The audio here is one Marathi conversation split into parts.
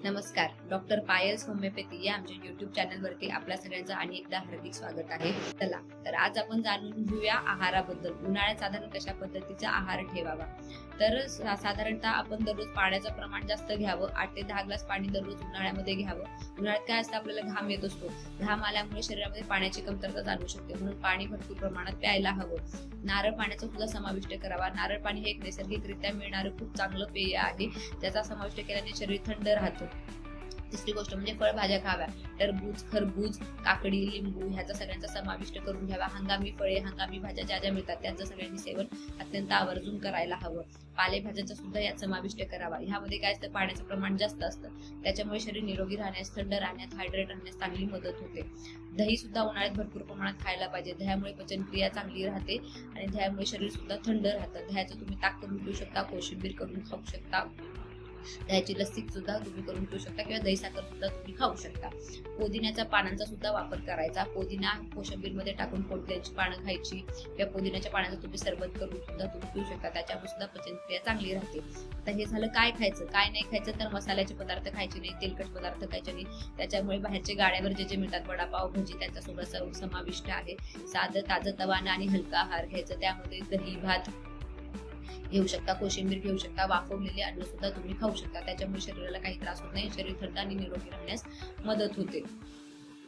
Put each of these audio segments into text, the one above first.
नमस्कार. डॉक्टर पायल्स होमिओपॅथी या आमच्या YouTube चॅनलवरती आपल्या सगळ्यांचं आणि एकदा हार्दिक स्वागत आहे. चला तर आज आपण जाणून घेऊया आहाराबद्दल. उन्हाळ्यात साधारण कशा पद्धतीचा आहार ठेवावा. तर साधारणतः आपण दररोज पाण्याचं प्रमाण जास्त घ्यावं. 8 ते 10 ग्लास पाणी दररोज उन्हाळ्यामध्ये घ्यावं. उन्हाळ्यात काय असतं, आपल्याला घाम येत असतो. घाम आल्यामुळे शरीरामध्ये पाण्याची कमतरता जाणवू शकते, म्हणून पाणी भरपूर प्रमाणात प्यायला हवं. नारळ पाण्याचा सुद्धा समाविष्ट करावा. नारळ पाणी हे एक नैसर्गिकरित्या मिळणारं खूप चांगलं पेय आहे. त्याचा समाविष्ट केल्याने शरीर थंड राहतं. तिसरी गोष्ट म्हणजे फळभाज्या खाव्या. टरबूज, खरबूज, काकडी, लिंबू ह्याचा सगळ्यांचा समाविष्ट करून घ्यावा. हंगामी फळे, हंगामी भाज्या ज्या ज्या मिळतात त्यांचं सगळ्यांनी सेवन अत्यंत आवर्जून करायला हवं. पालेभाज्यांचा सुद्धा यात समाविष्ट करावा. ह्यामध्ये काय असतं, पाण्याचं प्रमाण जास्त असतं. त्याच्यामुळे शरीर निरोगी राहण्यास, थंड राहण्यास, हायड्रेट राहण्यास चांगली मदत होते. दही सुद्धा उन्हाळ्यात भरपूर प्रमाणात खायला पाहिजे. दह्यामुळे पचनक्रिया चांगली राहते आणि दह्यामुळे शरीर सुद्धा थंड राहतं. दह्याचं तुम्ही ताक करून पिऊ शकता, कोशिंबीर करून खाऊ शकता. दह्याची लस्सी सुद्धा तुम्ही करून पिऊ शकता किंवा दही साखर सुद्धा तुम्ही खाऊ शकता. पुदिन्याच्या पानांचा सुद्धा वापर करायचा. पुदिना कोशिंबीर मध्ये टाकून पुदिन्याची पानं खायची किंवा पुदिन्याच्या पानाचं तुम्ही सरबत करून सुद्धा तुम्ही पिऊ शकता. त्याच्यामुळे सुद्धा पचनक्रिया चांगली राहते. आता हे झालं काय खायचं काय नाही खायचं. तर मसाल्याचे पदार्थ खायचे नाही, तेलकट पदार्थ खायचे नाही. त्याच्यामुळे बाहेरचे गाड्यावर जे जे मिळतात वडापाव, भजी त्यांचा सोबत समाविष्ट आहे. साधं ताजं तवानं आणि हलका आहार घ्यायचं. त्यामध्ये दही भात घेऊ शकता, कोशिंबीर घेऊ शकता, वाफवलेले अन्न सुद्धा तुम्ही खाऊ शकता. त्याच्यामुळे शरीराला काही त्रास होत नाही, शरीर थंड आणि निरोगी राहण्यास मदत होते.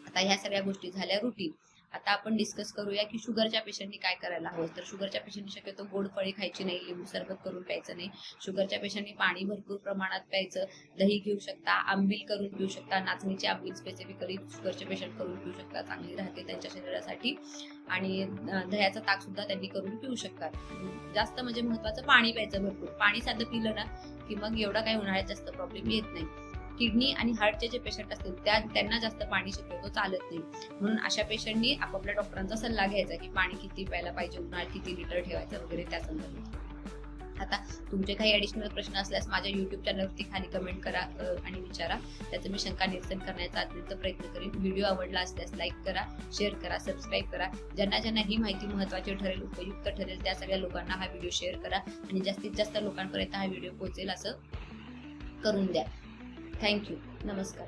आता ह्या सगळ्या गोष्टी झाल्या रुटीन. आता आपण डिस्कस करूया की शुगरच्या पेशंटनी काय करायला हवं. तर शुगरच्या पेशंटनी शक्यतो गोड फळे खायची नाही, लिंबू सरबत करून प्यायचं नाही. शुगरच्या पेशंटनी पाणी भरपूर प्रमाणात प्यायचं. दही घेऊ शकता, आंबील करून पिऊ शकता. नाचणीची आंबील स्पेसिफिकली शुगरचे पेशंट करून पिऊ शकता, चांगली राहते त्यांच्या शरीरासाठी. आणि दह्याचा ताक सुद्धा त्यांनी करून पिऊ शकतात. जास्त म्हणजे महत्वाचं पाणी प्यायचं भरपूर. पाणी साधं पिलं ना की मग एवढा काही उन्हाळ्यात जास्त प्रॉब्लेम येत नाही. किडनी आणि हार्टचे जे पेशंट असतील त्यांना जास्त पाणी शक्यतो चालत नाही, म्हणून अशा पेशंटनी आपापल्या डॉक्टरांचा सल्ला घ्यायचा की पाणी किती प्यायला पाहिजे, उन्हाळ्यात किती लिटर ठेवायचं वगैरे त्या संदर्भात. आता तुमचे काही ऍडिशनल प्रश्न असल्यास माझ्या YouTube चॅनलवरती खाली कमेंट करा आणि विचारा. त्याचं मी शंका निरसन करण्याचा अत्यंत प्रयत्न करेन. व्हिडिओ आवडला असल्यास लाईक करा, शेअर करा, सबस्क्राईब करा. ज्यांना ज्यांना ही माहिती महत्त्वाची ठरेल, उपयुक्त ठरेल त्या सगळ्या लोकांना हा व्हिडिओ शेअर करा आणि जास्तीत जास्त लोकांपर्यंत हा व्हिडिओ पोहोचेल असं करून द्या. थँक्यू. नमस्कार.